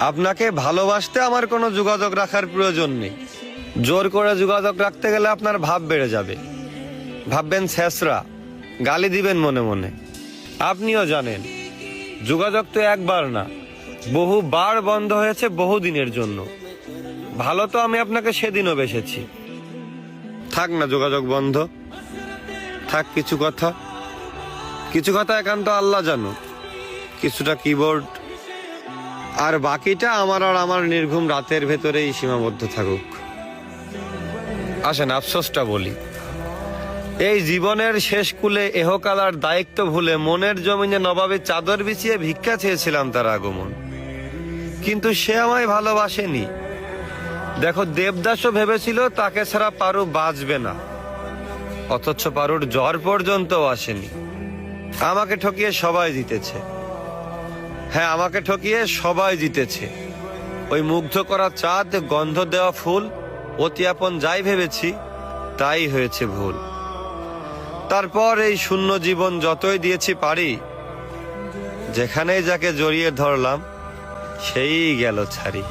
আপনাকে ভালোবাসতে আমার কোনো যোগাযোগ রাখার প্রয়োজন নেই। জোর করে যোগাযোগ রাখতে গেলে আপনার ভাব বেড়ে যাবে, ভাববেন ছেঁচড়া, গালি দিবেন মনে মনে। আপনিও জানেন যোগাযোগ তো একবার না, বহুবার বন্ধ হয়েছে বহুদিনের জন্য। ভালো তো আমি আপনাকে সেদিনও বেসেছি। থাক না যোগাযোগ বন্ধ, থাক কিছু কথা একান্ত আল্লাহ জানুক, কিছুটা কিবোর্ড, আর বাকিটা আমার আর আমার নির্ঘুম রাতের ভেতরেই সীমাবদ্ধ থাকুক। আসেন আফসোসটা বলি, এই জীবনের শেষ কুলে এহকালার দায়িত্ব ভুলে মনের জমিনে নবাবে চাদর বিছিয়ে ভিক্ষা চেয়েছিলাম তার আগমন, কিন্তু সে আমায় ভালোবাসেনি। দেখো দেবদাসও ভেবেছিল তাকে ছাড়া পারু বাঁচবে না, অথচ পারুর জ্বর পর্যন্ত আসেনি। আমাকে ঠকিয়ে সবাই জিতেছে, হ্যাঁ আমাকে ঠকিয়ে সবাই জিতেছে। ওই মুগ্ধ করা চাঁদ, গন্ধ দেওয়া ফুল, অতি আপন যাই ভেবেছি তাই হয়েছে ভুল। তারপর এই শূন্য জীবন যতই দিয়েছি পারি, যেখানেই যাকে জড়িয়ে ধরলাম সেই গেল ছাড়ি।